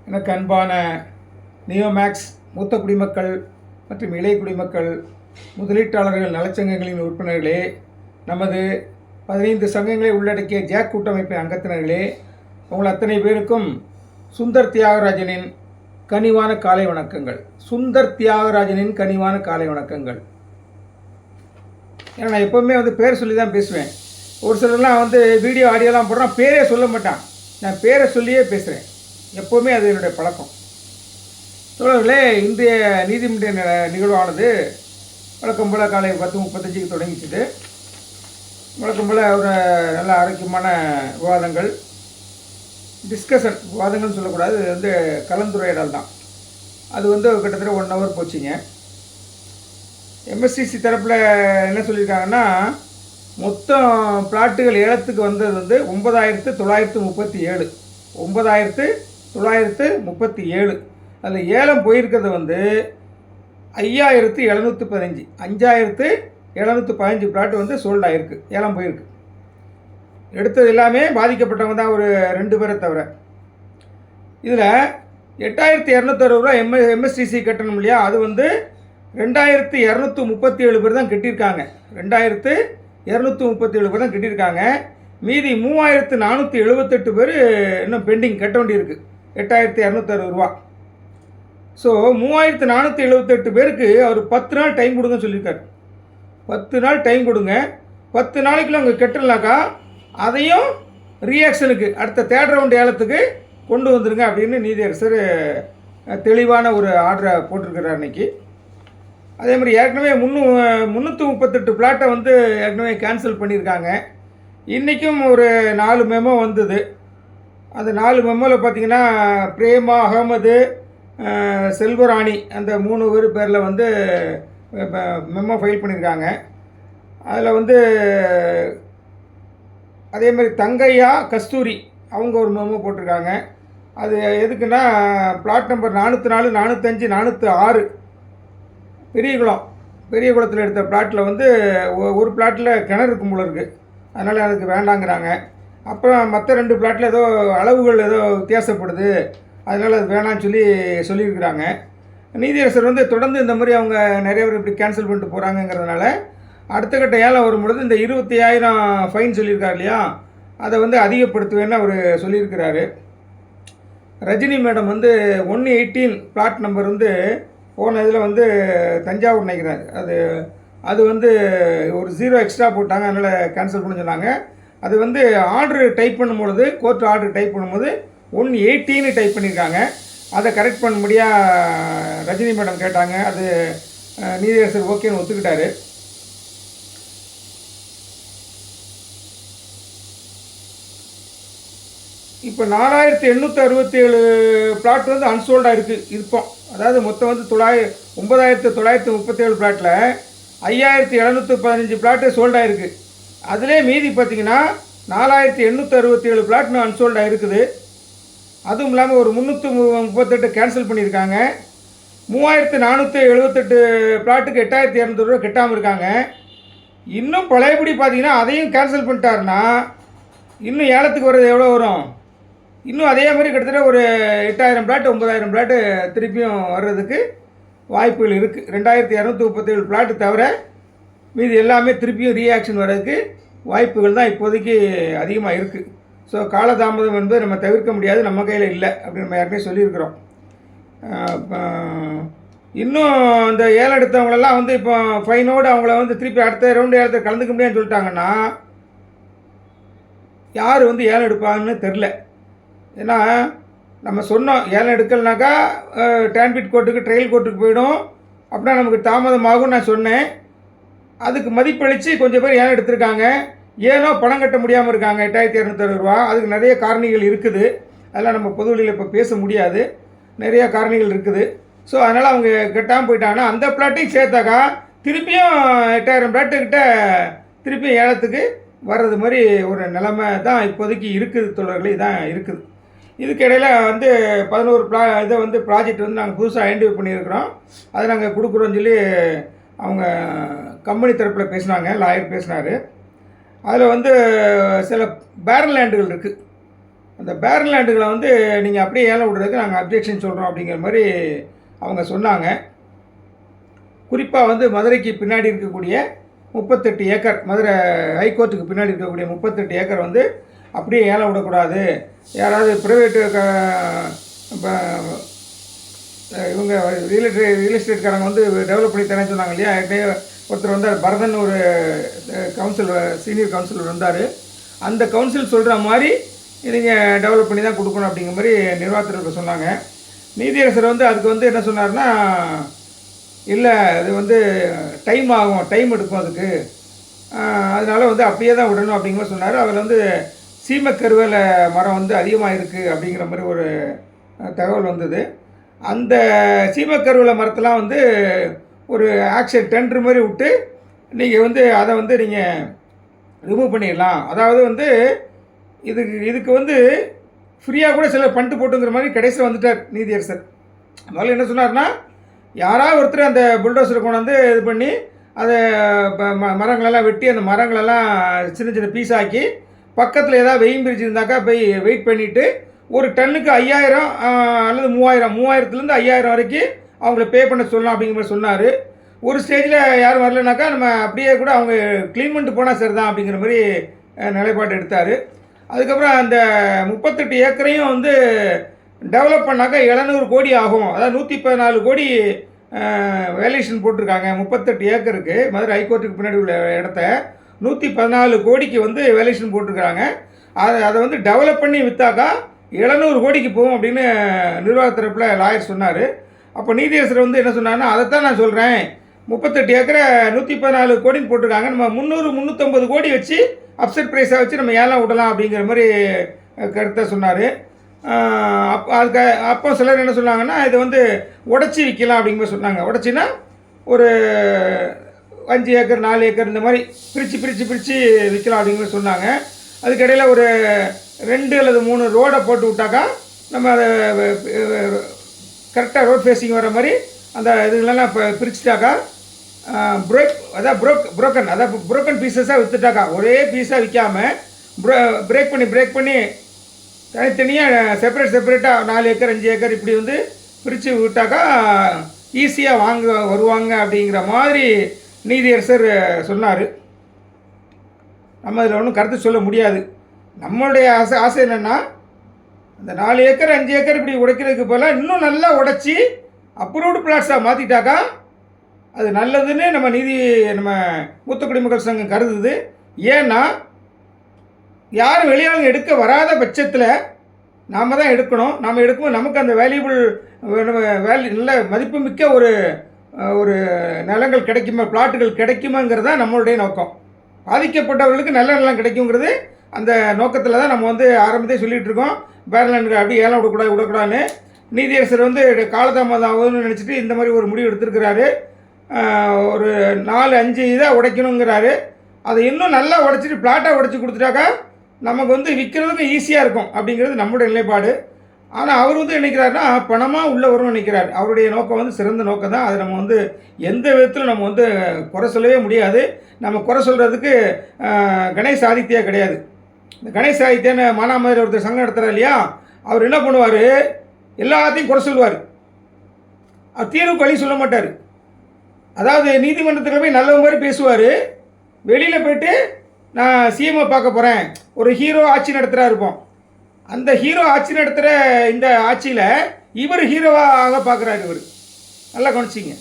எனக்கு அன்பான நியோமேக்ஸ் மூத்த குடிமக்கள் மற்றும் இளைய குடிமக்கள் முதலீட்டாளர்கள் நலச்சங்கங்களின் உறுப்பினர்களே, நமது 15 சங்கங்களை உள்ளடக்கிய ஜாக் கூட்டமைப்பின் அங்கத்தினர்களே, உங்கள் அத்தனை பேருக்கும் சுந்தர் தியாகராஜனின் கனிவான காலை வணக்கங்கள். சுந்தர் தியாகராஜனின் கனிவான காலை வணக்கங்கள். ஏன்னா நான் எப்போவுமே பேர் சொல்லி தான் பேசுவேன். ஒரு சிலர்லாம் வீடியோ ஆடியோலாம் போடுறான், பேரே சொல்ல மாட்டான். நான் பேரை சொல்லியே பேசுகிறேன். எப்போவுமே அது என்னுடைய பழக்கம். தோழர்களே, இன்றைய நீதிமன்ற நிகழ்வானது வழக்கம் போல் காலை 10:35 தொடங்கிச்சுது. வழக்கம் போல் ஒரு நல்ல ஆரோக்கியமான விவாதங்கள், டிஸ்கஷன், விவாதங்கள்னு சொல்லக்கூடாது, இது கலந்துரையாடல் தான். அது கிட்டத்தட்ட 1 hour போச்சுங்க. எம்எஸ்சிசி தரப்பில் என்ன சொல்லியிருக்காங்கன்னா, மொத்தம் பிளாட்டுகள் ஏலத்துக்கு வந்தது 9,937. 9,937. அதில் ஏலம் போயிருக்கிறது 5,715. 5,715 பிளாட்டு சோல்ட் ஆகிருக்கு, ஏலம் போயிருக்கு. எடுத்தது எல்லாமே பாதிக்கப்பட்டவங்க தான், ஒரு 2 பேரை தவிர. இதில் 8,260 ரூபா எம்எஸ்டிசி கட்டணும் இல்லையா, அது 2,237 பேர் தான் கட்டியிருக்காங்க. 2,237 பேர் தான் கட்டியிருக்காங்க. மீதி 3,478 பேர் இன்னும் பெண்டிங் கட்ட வேண்டியிருக்கு, 8,260 ரூபா. ஸோ 3,478 பேருக்கு அவர் 10 நாள் டைம் கொடுங்கன்னு சொல்லியிருக்காரு. 10 நாள் டைம் கொடுங்க, 10 நாளைக்குள்ள அவங்க கட்டலாக்கா அதையும் ரியாக்ஷனுக்கு அடுத்த தேர்ட் ரவுண்ட் ஏலத்துக்கு கொண்டு வந்துருங்க அப்படின்னு நீதியரசர் தெளிவான ஒரு ஆர்டரை போட்டிருக்கிறார் அன்றைக்கி. அதே மாதிரி ஏற்கனவே 338 பிளாட்டை ஏற்கனவே கேன்சல் பண்ணியிருக்காங்க. இன்றைக்கும் ஒரு 4 மெமோ வந்தது. அந்த 4 மெமோவில் பார்த்திங்கன்னா பிரேமா, அகமது, செல்வராணி, அந்த 3 பேரில் மெமோ ஃபைல் பண்ணியிருக்காங்க. அதில் அதே மாதிரி தங்கையா, கஸ்தூரி, அவங்க ஒரு மெமோ போட்டிருக்காங்க. அது எதுக்குன்னா, பிளாட் நம்பர் 404, 405, 406 பெரிய குளத்தில் எடுத்த பிளாட்டில் ஒரு பிளாட்டில் கிணறு இருக்கும் போல இருக்குது, அதனால் அதுக்கு வேண்டாங்கிறாங்க. அப்புறம் மற்ற 2 பிளாட்டில் ஏதோ அளவுகள் ஏதோ வித்தியாசப்படுது, அதனால் அது வேணான்னு சொல்லியிருக்கிறாங்க. நீதியரசர் தொடர்ந்து இந்த மாதிரி அவங்க நிறைய பேர் இப்படி கேன்சல் பண்ணிட்டு போகிறாங்கங்கிறதுனால அடுத்த கட்ட ஏலம் வரும்பொழுது இந்த 25,000 ஃபைன் சொல்லியிருக்காரு இல்லையா, அதை அதிகப்படுத்துவேன்னு அவர் சொல்லியிருக்கிறாரு. ரஜினி மேடம் 118 பிளாட் நம்பர் போன இதில் தஞ்சாவூர் நினைக்கிறாரு, அது ஒரு 0 எக்ஸ்ட்ரா போட்டாங்க, அதனால் கேன்சல் பண்ண சொன்னாங்க. அது ஆர்டர் டைப் பண்ணும்பொழுது, கோர்ட் ஆர்டர் டைப் பண்ணும்போது 118 டைப் பண்ணியிருக்காங்க. அதை கரெக்ட் பண்ண முடியாது ரஜினி மேடம் கேட்டாங்க. அது நீதியரசர் ஓகேன்னு ஒத்துக்கிட்டாரு. இப்போ 4,867 பிளாட் அன்சோல்டாக இருக்குது இருப்போம். அதாவது மொத்தம் 9,937 பிளாட்டில் 5,715 பிளாட்டு சோல்டாக இருக்குது. அதிலே மீதி பார்த்திங்கன்னா 4,867 பிளாட்னு அன்சோல்டாக இருக்குது. அதுவும் இல்லாமல் ஒரு 338 கேன்சல் பண்ணியிருக்காங்க. 3,478 பிளாட்டுக்கு 8,200 ரூபா கட்டாமல் இருக்காங்க. இன்னும் பழையபடி பார்த்திங்கன்னா அதையும் கேன்சல் பண்ணிட்டாருன்னா இன்னும் ஏலத்துக்கு வர்றது எவ்வளோ வரும்? இன்னும் அதே மாதிரி கிட்டத்தட்ட ஒரு 8,000 பிளாட்டு 9,000 பிளாட்டு திருப்பியும் வர்றதுக்கு வாய்ப்புகள் இருக்குது. 2,237 பிளாட்டு தவிர மீது எல்லாமே திருப்பியும் ரீஆக்ஷன் வர்றதுக்கு வாய்ப்புகள் தான் இப்போதைக்கு அதிகமாக இருக்குது. ஸோ காலதாமதம் என்பது நம்ம தவிர்க்க முடியாது, நம்ம கையில் இல்லை அப்படின்னு நம்ம ஏற்கனவே சொல்லியிருக்கிறோம். இன்னும் இந்த ஏலம் எடுத்தவங்களெல்லாம் இப்போ ஃபைனோடு அவங்கள திருப்பி அடுத்த ரவுண்டு ஏலத்தை கலந்துக்க முடியாதுன்னு சொல்லிட்டாங்கன்னா யார் ஏலம் எடுப்பாங்கன்னு தெரில. ஏன்னா நம்ம சொன்னோம், ஏலம் எடுக்கலைனாக்கா டிரான்சிட் கோர்ட்டுக்கு, ட்ரையல் கோர்ட்டுக்கு போயிடும், அப்படின்னா நமக்கு தாமதமாகும் நான் சொன்னேன். அதுக்கு மதிப்பளித்து கொஞ்சம் பேர் ஏலம் எடுத்திருக்காங்க. ஏனோ பணம் கட்ட முடியாமல் இருக்காங்க, 8,260 ரூபா. அதுக்கு நிறைய காரணிகள் இருக்குது, அதெல்லாம் நம்ம பொதுவெளியில் இப்போ பேச முடியாது. நிறைய காரணிகள் இருக்குது. ஸோ அதனால் அவங்க கட்டாமல் போயிட்டாங்கன்னா அந்த பிளாட்டையும் சேர்த்தாக்கா திருப்பியும் 8,000 பிளாட்டுக்கிட்ட திருப்பியும் ஏலத்துக்கு வர்றது மாதிரி ஒரு நிலைமை தான் இப்போதைக்கு இருக்குது தோழர்களே, தான் இருக்குது. இதுக்கு இடையில் 11 ப்ராஜெக்ட் நாங்கள் புதுசாக ஐடென்டிஃபை பண்ணியிருக்கிறோம், அதை நாங்கள் கொடுக்குறோன்னு சொல்லி அவங்க கம்பெனி தரப்பில் பேசினாங்க, லாயர் பேசினார். அதில் சில பேரல் லேண்டுகள் இருக்குது. அந்த பேரன் லேண்டுகளை வந்து நீங்கள் அப்படியே ஏலம் விடுறதுக்கு நாங்கள் அப்ஜெக்ஷன் சொல்கிறோம் அப்படிங்கிற மாதிரி அவங்க சொன்னாங்க. குறிப்பாக வந்து மதுரைக்கு பின்னாடி இருக்கக்கூடிய 38 ஏக்கர், மதுரை ஹைகோர்ட்டுக்கு பின்னாடி இருக்கக்கூடிய 38 ஏக்கர் வந்து அப்படியே ஏலம் விடக்கூடாது. யாராவது ப்ரைவேட்டு இவங்க ரியல் எஸ்டேட்காரங்க வந்து டெவலப் பண்ணி தரேன்னு சொன்னாங்க இல்லையா. ஒருத்தர் வந்தார், பரதன், ஒரு சீனியர் கவுன்சிலர் வந்தார். அந்த கவுன்சில் சொல்கிற மாதிரி நீங்கள் டெவலப் பண்ணி தான் கொடுக்கணும் அப்படிங்கிற மாதிரி நிர்வாகத்திற்கு சொன்னாங்க. நீதியரசர் வந்து அதுக்கு வந்து என்ன சொன்னார்னா, இல்லை அது வந்து டைம் ஆகும், டைம் எடுக்கும் அதுக்கு, அதனால் வந்து அப்படியே தான் விடணும் அப்படிங்கிற மாதிரி சொன்னார். அதில் வந்து சீமக்கருவேல மரம் வந்து அதிகமாக இருக்குது அப்படிங்கிற மாதிரி ஒரு தகவல் வந்தது. அந்த சீமக்கருவேல மரத்தெலாம் வந்து ஒரு ஆக்ஷன் டெண்டர் மாதிரி விட்டு நீங்கள் வந்து அதை வந்து நீங்கள் ரிமூவ் பண்ணிடலாம். அதாவது வந்து இதுக்கு வந்து ஃப்ரீயாக கூட சிலர் பண்ணிட்டு போட்டுங்கிற மாதிரி கடைசியில் வந்துட்டார் நீதியரசர். அதனால் என்ன சொன்னார்னா, யாராவது ஒருத்தர் அந்த புல்டோசரை கொண்டாந்து இது பண்ணி அதை மரங்களெல்லாம் வெட்டி அந்த மரங்களெல்லாம் சின்ன சின்ன பீஸாக்கி பக்கத்தில் ஏதாவது வெயின் பிரிட்ஜ் இருந்தாக்கா போய் வெயிட் பண்ணிவிட்டு ஒரு டன்னுக்கு 5000 அல்லது 3000 5000 வரைக்கும் அவங்கள பே பண்ண சொல்லலாம் அப்படிங்கிற மாதிரி சொன்னார். ஒரு ஸ்டேஜில் யாரும் வரலனாக்கா நம்ம அப்படியே கூட அவங்க க்ளீன் பண்ணிட்டு போனால் சரி தான் அப்படிங்கிற மாதிரி நிலைப்பாடு எடுத்தார். அதுக்கப்புறம் அந்த 38 ஏக்கரையும் வந்து டெவலப் பண்ணாக்கா 700 கோடி ஆகும். அதாவது 114 கோடி வேல்யூஷன் போட்டிருக்காங்க 38 ஏக்கருக்கு. மதுரை ஹைகோர்ட்டுக்கு பின்னாடி உள்ள இடத்த 114 கோடிக்கு வந்து வேல்யூஷன் போட்டிருக்காங்க. அதை வந்து டெவலப் பண்ணி விற்றாக்கா 700 கோடிக்கு போகும் அப்படின்னு நிர்வாக தரப்பில் லாயர் சொன்னார். அப்போ நீதியரசர் வந்து என்ன சொன்னார்னா, அதைத்தான் நான் சொல்கிறேன், 38 ஏக்கரை 114 கோடின்னு போட்டிருக்காங்க, நம்ம 300-350 கோடி வச்சு அப்செட் ப்ரைஸாக வச்சு நம்ம ஏலம் விடலாம் அப்படிங்கிற மாதிரி கருத்தை சொன்னார். அப்போ சிலர் என்ன சொன்னாங்கன்னா, இதை வந்து உடச்சி விற்கலாம் அப்படிங்கிற மாதிரி சொன்னாங்க. உடச்சின்னா ஒரு 5 ஏக்கர் 4 ஏக்கர் இந்த மாதிரி பிரித்து விற்கலாம் அப்படிங்கிற மாதிரி சொன்னாங்க. அதுக்கிடையில் ஒரு 2 அல்லது 3 ரோடை போட்டு விட்டாக்கா நம்ம அதை கரெக்டாக ரோட் ஃபேஸிங் வர மாதிரி அந்த இதுகளெல்லாம் பிரிச்சுட்டாக்கா புரோக்கன் பீசஸாக விற்றுட்டாக்கா, ஒரே பீஸாக விற்காமல் பிரேக் பண்ணி தனித்தனியாக செப்பரேட்டாக 4 ஏக்கர் 5 ஏக்கர் இப்படி வந்து பிரித்து விட்டாக்கா ஈஸியாக வருவாங்க அப்படிங்கிற மாதிரி நீதியரசர் சொன்னார். நம்ம அதில் ஒன்றும் கருத்து சொல்ல முடியாது. நம்மளுடைய ஆசை என்னென்னா, அந்த 4 ஏக்கர் 5 ஏக்கர் இப்படி உடைக்கிறதுக்கு போல இன்னும் நல்லா உடைச்சி அப்ரூவ்டு பிளாட்ஸாக மாற்றிட்டாக்கா அது நல்லதுன்னு நம்ம மூத்த குடிமக்கள் சங்கம் கருதுது. ஏன்னா யாரும் வெளியாளுங்க எடுக்க வராத பட்சத்தில் நாம் தான் எடுக்கணும். நாம் எடுக்கும்போது நமக்கு அந்த நல்ல மதிப்புமிக்க ஒரு நிலங்கள் கிடைக்குமா, பிளாட்டுகள் கிடைக்குமாங்கிறது தான் நம்மளுடைய நோக்கம். பாதிக்கப்பட்டவர்களுக்கு நல்ல நிலம் கிடைக்குங்கிறது அந்த நோக்கத்தில் தான் நம்ம வந்து ஆரம்பத்தையே சொல்லிகிட்டு இருக்கோம். பேரலாண்டுகள் அப்படி ஏலம் விடக்கூடாதுன்னு நீதியரசர் வந்து காலதாமதம் ஆகுதுன்னு நினச்சிட்டு இந்த மாதிரி ஒரு முடிவு எடுத்திருக்கிறாரு. ஒரு 4-5 இதாக உடைக்கணுங்கிறாரு. அதை இன்னும் நல்லா உடைச்சிட்டு பிளாட்டாக உடைச்சி கொடுத்துட்டாக்கா நமக்கு வந்து விற்கிறதுக்கு ஈஸியாக இருக்கும் அப்படிங்கிறது நம்மளுடைய நிலைப்பாடு. ஆனால் அவர் வந்து நினைக்கிறாருன்னா பணமாக உள்ள வரும்னு நினைக்கிறார். அவருடைய நோக்கம் வந்து சிறந்த நோக்கம் தான். அதை நம்ம வந்து எந்த விதத்திலும் நம்ம வந்து குறை சொல்லவே முடியாது. நம்ம குறை சொல்கிறதுக்கு கணேஷ் ஆதித்யா கிடையாது. இந்த கணேஷ் ஆதித்யான்னு மானாமதுரை ஒருத்தர் சங்கம் நடத்துகிறார் இல்லையா, அவர் என்ன பண்ணுவார், எல்லாத்தையும் குறை சொல்லுவார், அவர் தீர்வுக்கு வழி சொல்ல மாட்டார். அதாவது நீதிமன்றத்தில் போய் நல்ல மாதிரி பேசுவார், வெளியில் போய்ட்டு நான் சிஎம்ஐ பார்க்க போகிறேன், ஒரு ஹீரோ ஆட்சி நடத்துகிறா இருப்போம், அந்த ஹீரோ ஆட்சி நடத்துகிற இந்த ஆட்சியில் இவர் ஹீரோவாக பார்க்குறாரு. இவர் நல்லா கவனிச்சிங்க.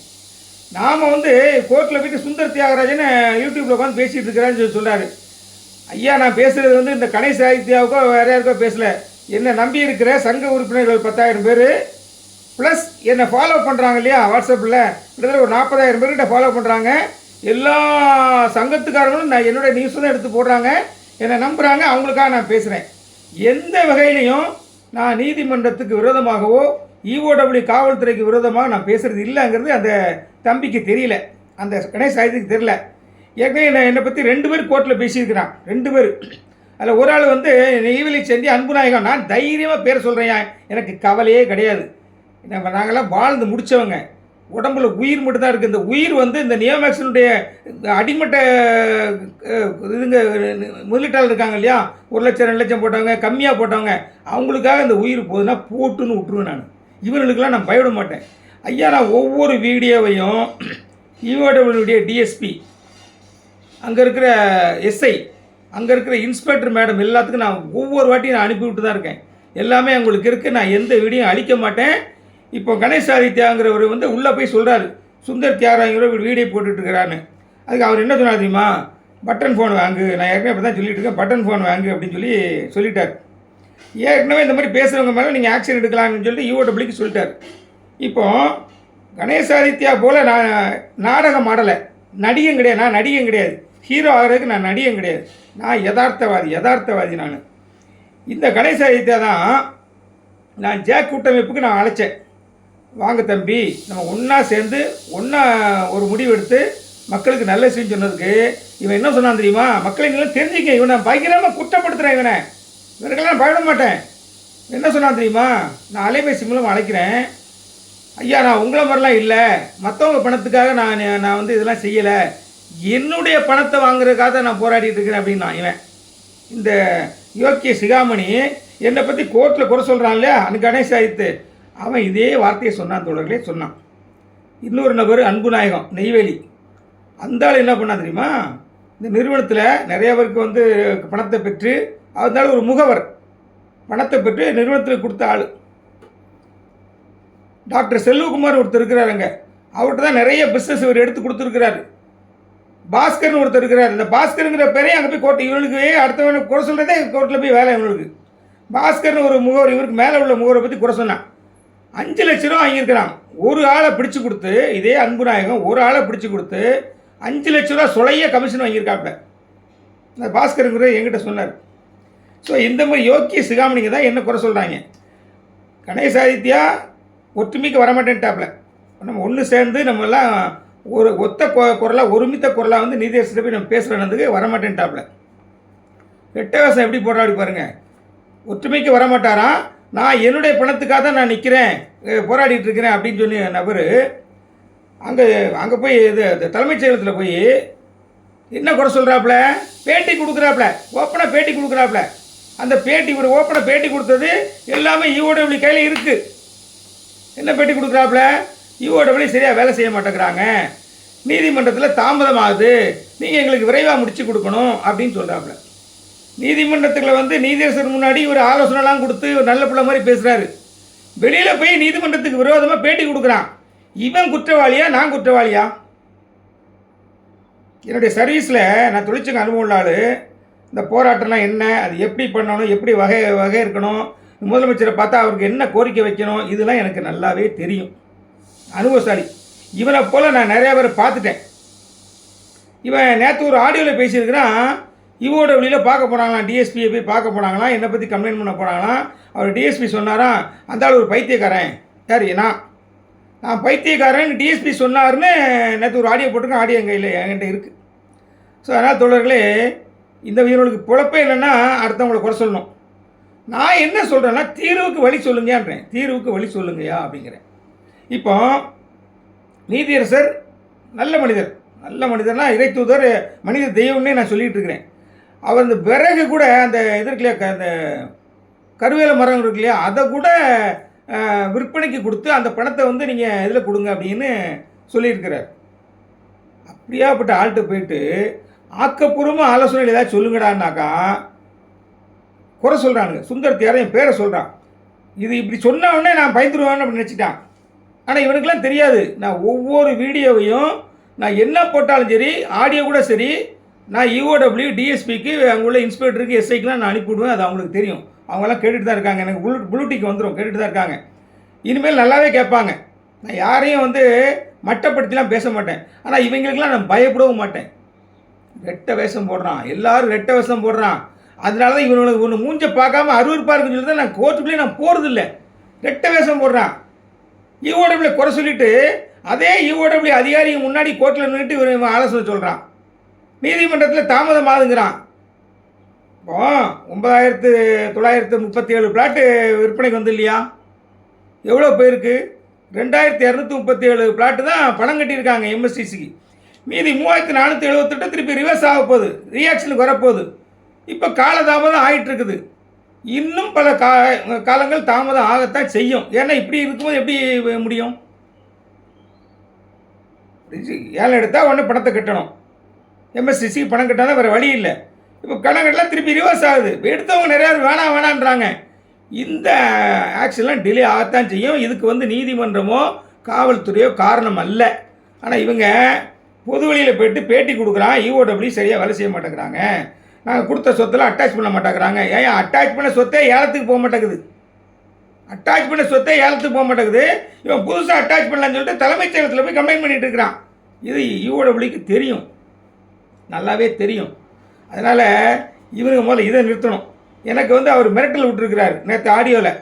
நாம் வந்து கோர்ட்டில் போய்ட்டு சுந்தர் தியாகராஜன் யூடியூப்பில் உட்காந்து பேசிகிட்டு இருக்கிறான்னு சொல்கிறாரு. ஐயா, நான் பேசுகிறது வந்து இந்த கணேஷ் சாகித்யாவுக்கோ வேறு யாருக்கோ பேசலை, என்னை நம்பி இருக்கிற சங்க உறுப்பினர்கள் 10,000 பேர் ப்ளஸ் என்னை ஃபாலோ பண்ணுறாங்க இல்லையா, வாட்ஸ்அப்பில் கிட்டத்தட்ட ஒரு 40,000 பேர்கிட்ட ஃபாலோ பண்ணுறாங்க. எல்லா சங்கத்துக்காரங்களும் நான் என்னுடைய நியூஸ் தான் எடுத்து போடுறாங்க, என்னை நம்புகிறாங்க, அவங்களுக்காக நான் பேசுகிறேன். எந்த வகையிலையும் நான் நீதிமன்றத்துக்கு விரோதமாகவோ இஓடபிள்யூ காவல்துறைக்கு விரோதமாக நான் பேசுகிறது இல்லைங்கிறது அந்த தம்பிக்கு தெரியல, அந்த கணேஷ் சாகித்யத்துக்கு தெரியல. ஏற்கனவே என்னை பற்றி 2 பேர் கோர்ட்டில் பேசியிருக்கிறான், 2 பேர். அதில் ஒரு ஆள் வந்து நெய்வேலி செந்தி அன்புநாயகம். நான் தைரியமாக பேர் சொல்கிறேன், எனக்கு கவலையே கிடையாது. நாங்கள்லாம் வாழ்ந்து முடித்தவங்க. உடம்புல உயிர் மட்டும்தான் இருக்குது. இந்த உயிர் வந்து இந்த நியோமேக்ஸினுடைய அடிமட்ட இதுங்க முதலீட்டாளர் இருக்காங்க இல்லையா, 1,00,000 2,00,000 போட்டவங்க, கம்மியாக போட்டவங்க, அவங்களுக்காக இந்த உயிர் போகுதுன்னா போட்டுன்னு விட்டுருவேன் நான். இவர்களுக்கெல்லாம் நான் பயப்பட மாட்டேன். ஐயா, நான் ஒவ்வொரு வீடியோவையும் ஈஓடபிள்யூடைய டிஎஸ்பி, அங்கே இருக்கிற எஸ்ஐ, அங்கே இருக்கிற இன்ஸ்பெக்டர் மேடம் எல்லாத்துக்கும் நான் ஒவ்வொரு வாட்டியும் நான் அனுப்பி விட்டு தான் இருக்கேன். எல்லாமே உங்களுக்கு இருக்குது. நான் எந்த வீடியோ அழிக்க மாட்டேன். இப்போ கணேஷ் ஆதித்யாங்கிறவர் வந்து உள்ளே போய் சொல்கிறாரு, சுந்தர் தியாகராஜங்கிற ஒரு வீடியோ போட்டுட்ருக்கிறான்னு. அதுக்கு அவர் என்ன சொன்னார் தெரியுமா? பட்டன் ஃபோன் வாங்கு, நான் ஏற்கனவே அப்படி தான் சொல்லிட்டு இருக்கேன், பட்டன் ஃபோன் வாங்கு அப்படின்னு சொல்லிட்டார். ஏற்கனவே இந்த மாதிரி பேசுகிறவங்க மேலே நீங்கள் ஆக்ஷன் எடுக்கலாம்னு சொல்லிட்டு ஈஓடபிள்யூக்கு சொல்லிட்டார். இப்போது கணேஷ் ஆதித்யா போல் நான் நாடகம் ஆடலை, நடிகன் கிடையாது. நான் நடிகன் கிடையாது, ஹீரோ ஆகிறதுக்கு நான் நடிகன் கிடையாது. நான் யதார்த்தவாதி நான். இந்த கணேஷ் ஆதித்யா தான் நான் ஜாக் கூட்டமைப்புக்கு நான் அழைச்சேன். வாங்க தம்பி, நம்ம ஒன்றா சேர்ந்து ஒரு முடிவு எடுத்து மக்களுக்கு நல்ல விஷயம் சொன்னதுக்கு இவன் என்ன சொன்னான் தெரியுமா? மக்களை நீங்களும் தெரிஞ்சுக்க, இவனை பயங்கரமாக குற்றப்படுத்துகிறேன், இவருக்கெல்லாம் பயப்பட மாட்டேன். என்ன சொன்னான் தெரியுமா? நான் அலைபேசி மூலம் அழைக்கிறேன், ஐயா நான் உங்களை மாதிரிலாம் இல்லை, மற்றவங்க பணத்துக்காக நான் வந்து இதெல்லாம் செய்யலை, என்னுடைய பணத்தை வாங்குறதுக்காக நான் போராடிட்டு இருக்கிறேன் அப்படின்னா இவன். இந்த யோக்கிய சிகாமணி என்னை பற்றி கோர்ட்டில் குறை சொல்கிறான் இல்லையா, அந்த கணேஷ் ஆதித்து, அவன் இதே வார்த்தையை சொன்னான், தோழர்களே சொன்னான். இன்னொரு நபர் அன்புநாயகம் நெய்வேலி, அந்த ஆள் என்ன பண்ணா தெரியுமா? இந்த நிறுவனத்தில் நிறைய பேருக்கு வந்து பணத்தை பெற்று, அதனால ஒரு முகவர் பணத்தை பெற்று நிறுவனத்தில் கொடுத்த ஆள். டாக்டர் செல்வகுமார் ஒருத்தர் இருக்கிறாருங்க, அவர்கிட்ட தான் நிறைய பிஸ்னஸ் இவர் எடுத்து கொடுத்துருக்கிறாரு. பாஸ்கர்னு ஒருத்தர் இருக்கிறார், இந்த பாஸ்கருங்கிற பேரே அங்கே போய் கோர்ட்டு, இவனுக்கு அடுத்தவனுக்கு குறை சொல்கிறதே கோர்ட்டில் போய் வேலை இவனுக்கு. பாஸ்கர்னு ஒரு முகவர், இவருக்கு மேலே உள்ள முகவரை பற்றி குறை சொன்னான். 5 லட்ச ரூபா வாங்கியிருக்கிறான். ஒரு ஆளை பிடிச்சி கொடுத்து, இதே அன்புநாயகம் ஒரு ஆளை பிடிச்சி கொடுத்து 5 லட்ச ரூபா சொலைய கமிஷன் வாங்கியிருக்காப்ல. இந்த பாஸ்கருங்கிற என்கிட்ட சொன்னார். ஸோ இந்த மாதிரி யோக்கிய சிகாமணிங்க தான் என்ன குறை சொல்கிறாங்க. கணேஷ் ஆதித்யா ஒற்றுமைக்கு வரமாட்டேன்ட்டாப்ல. நம்ம ஒன்று சேர்ந்து நம்மெல்லாம் ஒரு ஒத்த குரலாக ஒருமித்த குரலாக வந்து நீதியரசரை போய் நம்ம பேசுகிறதுக்கு வரமாட்டேன்ட்டாப்ல. ரெட்டவேசம் எப்படி போராடி பாருங்கள். ஒற்றுமைக்கு வரமாட்டாராம், நான் என்னுடைய பணத்துக்காக தான் நான் நிற்கிறேன், போராடிட்டு இருக்கிறேன் அப்படின்னு சொல்லி நபர் அங்கே போய் இது தலைமைச் செயலகத்தில் போய் என்ன குறை சொல்கிறாப்புல, பேட்டி கொடுக்குறாப்புல, ஓப்பனாக பேட்டி கொடுக்குறாப்புல. அந்த பேட்டி ஒரு ஓப்பனாக பேட்டி கொடுத்தது எல்லாமே ஈஓடபிள்யூ கையில் இருக்குது. என்ன பேட்டி கொடுக்குறாப்புல? ஈஓடபிள்யூ சரியாக வேலை செய்ய மாட்டேங்கிறாங்க, நீதிமன்றத்தில் தாமதமாகுது, நீங்கள் எங்களுக்கு விரைவாக முடிச்சு கொடுக்கணும் அப்படின்னு சொல்கிறாப்புல. நீதிமன்றத்தில் வந்து நீதியரசர் முன்னாடி ஒரு ஆலோசனைலாம் கொடுத்து ஒரு நல்ல பிள்ளை மாதிரி பேசுகிறாரு. வெளியில் போய் நீதிமன்றத்துக்கு விரோதமாக பேட்டி கொடுக்குறான். இவன் குற்றவாளியா, நான் குற்றவாளியா? என்னுடைய சர்வீஸில் நான் தொழிற்சங்க அனுபவம் உள்ள ஆள். இந்த போராட்டம்லாம் என்ன, அது எப்படி பண்ணணும், எப்படி வகை இருக்கணும், முதலமைச்சரை பார்த்தா அவருக்கு என்ன கோரிக்கை வைக்கணும், இதெல்லாம் எனக்கு நல்லாவே தெரியும். அனுபவசாலி. இவனை போல் நான் நிறையா பேரை பார்த்துட்டேன். இவன் நேற்று ஒரு ஆடியோவில் பேசியிருக்கிறான், ஈஓடபிள்யூவில் பார்க்க போனாங்களாம், டிஎஸ்பியை போய் பார்க்க போனாங்களாம், என்னை பற்றி கம்ப்ளைண்ட் பண்ண போனாங்களாம். அவர் டிஎஸ்பி சொன்னாராம், அந்த ஆள் ஒரு பைத்தியக்காரன். யார்? நான் பைத்தியக்காரன் டிஎஸ்பி சொன்னார்னு நேற்று ஒரு ஆடியோ போட்டிருக்கேன். ஆடியோ என்கிட்ட இருக்குது. ஸோ அதனால் தோழர்களே, இந்த இவனுக்கு பொழப்பே இல்லைன்னா அடுத்தவங்களை குறை சொல்லணும். நான் என்ன சொல்கிறேன்னா, தீர்வுக்கு வழி சொல்லுங்கன்றேன். தீர்வுக்கு வழி சொல்லுங்கயா அப்படிங்கிறேன். இப்போ நீதியரசர் நல்ல மனிதர்னா இறை தூதர், மனித தெய்வம்னே நான் சொல்லிகிட்டு இருக்கிறேன். அவர் இந்த விறகு கூட அந்த எதிர்க்கலையா, அந்த கருவேல மரம் இருக்கு இல்லையா, அதை கூட விற்பனைக்கு கொடுத்து அந்த பணத்தை வந்து நீங்கள் இதில் கொடுங்க அப்படின்னு சொல்லியிருக்கிறார். அப்படியாப்பட்ட ஆள்கிட்ட போயிட்டு ஆக்கப்பூர்வமாக ஆலோசனை ஏதாச்சும் சொல்லுங்கடான்னாக்கா குறை சொல்கிறானுங்க. சுந்தர் தியாகராஜன் என் பேரை சொல்கிறான். இது இப்படி சொன்னவுடனே நான் பயந்துருவேன்னு அப்படி நினச்சிட்டான். ஆனால் இவனுக்கெல்லாம் தெரியாது, நான் ஒவ்வொரு வீடியோவையும் நான் என்ன போட்டாலும் சரி, ஆடியோ கூட சரி, நான் ஈஓடபிள்யூ டிஎஸ்பிக்கு அங்கே உள்ள இன்ஸ்பெக்டருக்கு எஸ்ஐக்கெலாம் நான் அனுப்பிவிடுவேன். அது அவங்களுக்கு தெரியும். அவங்களாம் கேட்டுட்டு தான் இருக்காங்க. எனக்கு ப்ளூடிக் வந்துடும், கேட்டுட்டு தான் இருக்காங்க. இனிமேல் நல்லாவே கேட்பாங்க. நான் யாரையும் வந்து மட்டப்படுத்திலாம் பேச மாட்டேன். ஆனால் இவங்களுக்கெல்லாம் நான் பயப்படவும் மாட்டேன். ரெட்டை வேஷம் போடுறான், எல்லோரும் ரெட்டை வேஷம் போடுறான். அதனால தான் இவனுக்கு ஒன்று மூஞ்ச பார்க்காம அருவருப்பாக இருக்குன்னு சொல்லி தான் நான் கோர்ட்டுக்குள்ளேயே நான் போகிறதில்ல. ரெட்டை வேஷம் போடுறான். ஈஓடபிள்யூ குறை சொல்லிவிட்டு அதே ஈஓடபிள்யூ அதிகாரிக்கு முன்னாடி கோர்ட்டில் நின்றுட்டு இவன் ஆலோசனை சொல்கிறான். நீதிமன்றத்தில் தாமதமாகுங்கிறான். இப்போ 9,937 பிளாட்டு விற்பனைக்கு வந்து இல்லையா? எவ்வளோ போயிருக்கு? 2237 பிளாட்டு தான் பணம் கட்டியிருக்காங்க எம்எஸ்டிசிக்கு. மீதி 3478 திருப்பி ரிவர்ஸ் ஆக போகுது, ரியாக்ஷனுக்கு வரப்போகுது. இப்போ காலதாமதம் ஆகிட்டு இருக்குது. இன்னும் பல காலங்கள் தாமதம் ஆகத்தான் செய்யும். ஏன்னா இப்படி இருக்கும்போது எப்படி முடியும்? ஏழை எடுத்தால் உடனே பணத்தை கட்டணும். எம்எஸ்டிசிக்கு பணம் கட்டாதான் வேறு வழி இல்லை. இப்போ கணக்கு கட்டலாம் திருப்பி ரிவர்ஸ் ஆகுது. இப்போ எடுத்தவங்க நிறையா வேணான்றாங்க. இந்த ஆக்ஷன்லாம் டிலே ஆகத்தான் செய்யும். இதுக்கு நீதிமன்றமோ காவல்துறையோ காரணம் அல்ல. ஆனால் இவங்க பொது வழியில் போய்ட்டு பேட்டி கொடுக்குறான், இஓடபிள்யூ சரியாக வேலை செய்ய மாட்டேங்கிறாங்க, நாங்கள் கொடுத்த சொத்தெல்லாம் அட்டாச் பண்ண மாட்டேங்கிறாங்க. ஏன் அட்டாச் பண்ண சொத்தே ஏலத்துக்கு போக மாட்டேங்குது? அட்டாச் பண்ண சொத்தே ஏலத்துக்கு போக மாட்டேங்குது. இவன் புதுசாக அட்டாச் பண்ணலான்னு சொல்லிட்டு தலைமைச் செயலகத்தில் போய் கம்ப்ளைண்ட் பண்ணிகிட்டு இருக்கிறான். இது இஓடபிள்யூக்கு தெரியும், நல்லாவே தெரியும். அதனால் இவங்க முதல்ல இதை நிறுத்தணும். எனக்கு அவர் மிரட்டல் விட்டுருக்கிறார் நேற்று ஆடியோவில்.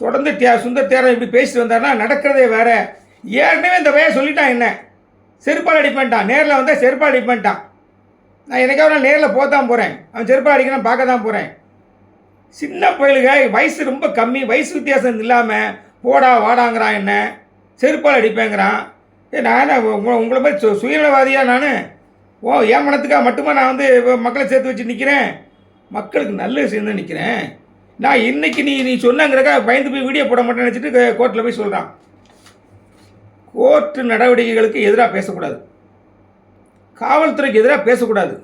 தொடர்ந்து சுந்தர் தேரன் இப்படி பேசிட்டு வந்தார்னா நடக்கிறதே வேறு. ஏற்கனவே இந்த பையன் சொல்லிட்டான், என்ன செருப்பால் அடிப்பேன்ட்டான், நேரில் வந்தால் செருப்பால் அடிப்பேன்ட்டான். நான் எனக்காக நான் நேரில் போக தான் போகிறேன், அவன் செருப்பால் அடிக்கணும் பார்க்க தான் போகிறேன். சின்ன பயலுக, வயசு ரொம்ப கம்மி, வயசு வித்தியாசம் இல்லாமல் போடா வாடாங்கிறான், என்ன செருப்பால் அடிப்பேங்கிறான். நான் உங்களை மாதிரி சுயநலவாதியாக நான் என் மனத்துக்காக மட்டுமா நான் மக்களை சேர்த்து வச்சு நிற்கிறேன்? மக்களுக்கு நல்ல விஷயம் தான் நிற்கிறேன். நான் இன்றைக்கி நீ சொன்னாங்கிறக்கா பயந்து போய் வீடியோ போட மாட்டேன்னு நினச்சிட்டு கோர்ட்டில் போய் சொல்கிறான். கோர்ட்டு நடவடிக்கைகளுக்கு எதிராக பேசக்கூடாது, காவல்துறைக்கு எதிராக பேசக்கூடாது.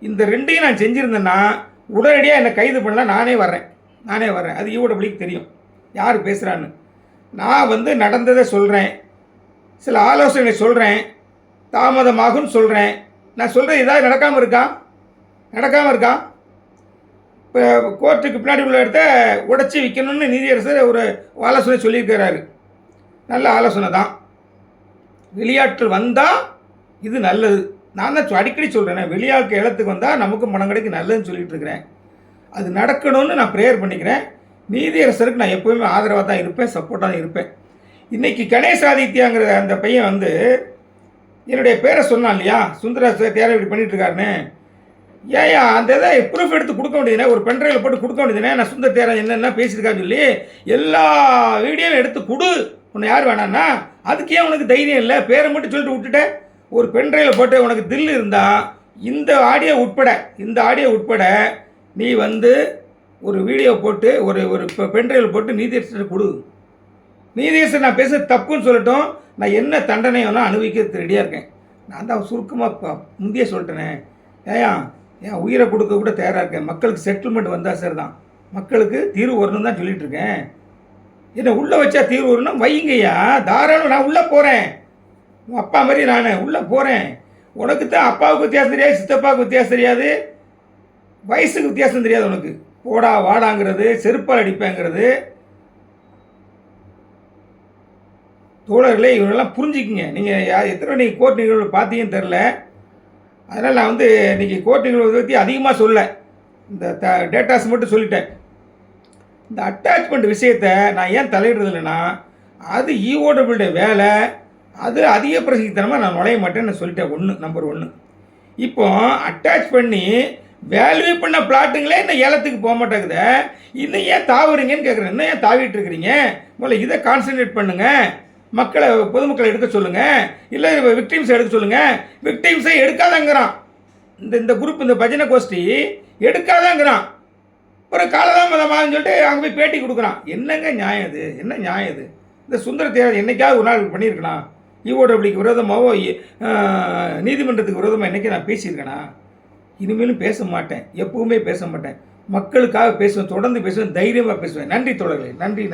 இந்த ரெண்டையும் நான் செஞ்சுருந்தேன்னா உடனடியாக என்னை கைது பண்ணலாம். நானே வர்றேன். அது இஓடபிள்யூக்கு தெரியும் யார் பேசுகிறான்னு. நான் நடந்ததை சொல்கிறேன், சில ஆலோசனை சொல்கிறேன், தாமதமாகும்னு சொல்கிறேன். நான் சொல்கிறது ஏதாவது நடக்காமல் இருக்கா? இப்போ கோர்ட்டுக்கு பின்னாடி உள்ள இடத்த உடச்சி விற்கணும்னு நீதியரசர் ஒரு ஆலோசனை சொல்லியிருக்கிறாரு. நல்ல ஆலோசனை தான். வெளியாட்கள் வந்தால் இது நல்லது. நான் தான் அடிக்கடி சொல்கிறேன், வெளியாட்கள் இடத்துக்கு வந்தால் நமக்கு பணம் கிடைக்கு நல்லதுன்னு சொல்லிட்டு இருக்கிறேன். அது நடக்கணும்னு நான் ப்ரேயர் பண்ணிக்கிறேன். நீதியரசருக்கு நான் எப்போவுமே ஆதரவாக தான் இருப்பேன், சப்போர்ட்டாக தான் இருப்பேன். இன்றைக்கி கணேசாதித்யாங்கிற அந்த பையன் என்னுடைய பேரை சொன்னான் இல்லையா, சுந்தர தேரை இப்படி பண்ணிட்டுருக்காருன்னு. ஏயா அந்த இதை ப்ரூஃப் எடுத்து கொடுக்க வேண்டியதுனே, ஒரு பென்ட்ரைவில் போட்டு கொடுக்க வேண்டியதுனே, நான் சுந்தர தேரை என்னென்ன பேசியிருக்கான்னு சொல்லி எல்லா வீடியோவும் எடுத்து கொடு. உன்னை யார் வேணான்னா அதுக்கே உனக்கு தைரியம் இல்லை, பேரை மட்டும் சொல்லிட்டு விட்டுட்டேன். ஒரு பென்ட்ரைவில் போட்டு உனக்கு தில் இருந்தால் இந்த ஆடியோ உட்பட நீ ஒரு வீடியோ போட்டு ஒரு பென்ட்ரைவில் போட்டு நீதியரசர் கொடு. நீதியரசர் நான் பேச தப்புன்னு சொல்லட்டும், நான் என்ன தண்டனை வேணால் அனுபவிக்கிறது ரெடியாக இருக்கேன். நான் தான் சுருக்கமாக முந்தைய சொல்லிட்டேனே. ஏன் உயிரை கொடுக்க கூட தயாராக இருக்கேன். மக்களுக்கு செட்டில்மெண்ட் வந்தால் சார் தான், மக்களுக்கு தீர்வு வரணும்னு தான் சொல்லிகிட்டு இருக்கேன். என்னை உள்ளே வச்சா தீர்வு வரணும் வைங்கய்யா, தாராளம். நான் உள்ளே போகிறேன், உன் அப்பா மாதிரி நான் உள்ளே போகிறேன். உனக்கு தான் அப்பாவுக்கு வித்தியாசம் தெரியாது, சித்தப்பாவுக்கு வித்தியாசம் தெரியாது, வயசுக்கு வித்தியாசம் தெரியாது உனக்கு. போடா வாடாங்கிறது, செருப்பால் அடிப்பேங்கிறது. தோழர்களே, இவரெல்லாம் புரிஞ்சுக்கிங்க. நீங்கள் எத்தனை கோர்ட் நிகழ்வு பார்த்தீங்கன்னு தெரில. அதனால் நான் இன்றைக்கி கோர்ட் நிகழ்வு பற்றி அதிகமாக சொல்ல, இந்த டேட்டாஸ் மட்டும் சொல்லிட்டேன். இந்த அட்டாச்மெண்ட் விஷயத்தை நான் ஏன் தலையிடுறது இல்லைன்னா, அது இஓடபிள்யூடைய வேலை. அது அதிக பிரசித்தனமாக நான் நுழைய மாட்டேன்னு சொல்லிட்டேன். நம்பர் 1. இப்போ அட்டாச் பண்ணி வேல்யூ பண்ண பிளாட்டுங்களே இன்னும் ஏலத்துக்கு போக மாட்டேங்குது. இன்னும் ஏன் தாவுறீங்கன்னு கேட்குறேன். இன்னும் ஏன் தாவிட்டு இருக்கிறீங்க? முதல்ல இதை கான்சன்ட்ரேட் பண்ணுங்கள். பொதுமக்களை எடுக்க சொல்லுங்கள், இல்லை விக்டிம்ஸை எடுக்க சொல்லுங்கள். விக்டிம்ஸை எடுக்காதங்கிறான் இந்த குரூப், இந்த பஜனை கோஷ்டி எடுக்காதங்கிறான். ஒரு காலதாமதமாகன்னு சொல்லிட்டு அங்கே போய் பேட்டி கொடுக்குறான். என்னங்க நியாயம் இது? என்ன நியாயம் இது? இந்த சுந்தர தேவர் என்னைக்காவது ஒரு நாள் பண்ணியிருக்கலாம்? இஓடபிள்யூக்கு விரோதமாகவோ நீதிமன்றத்துக்கு விரோதமாக என்றைக்கே நான் பேசியிருக்கேனா? இனிமேலும் பேச மாட்டேன், எப்பவுமே பேச மாட்டேன். மக்களுக்காக பேசுவேன், தொடர்ந்து பேசுவேன், தைரியமாக பேசுவேன். நன்றி தோழர்களே, நன்றி.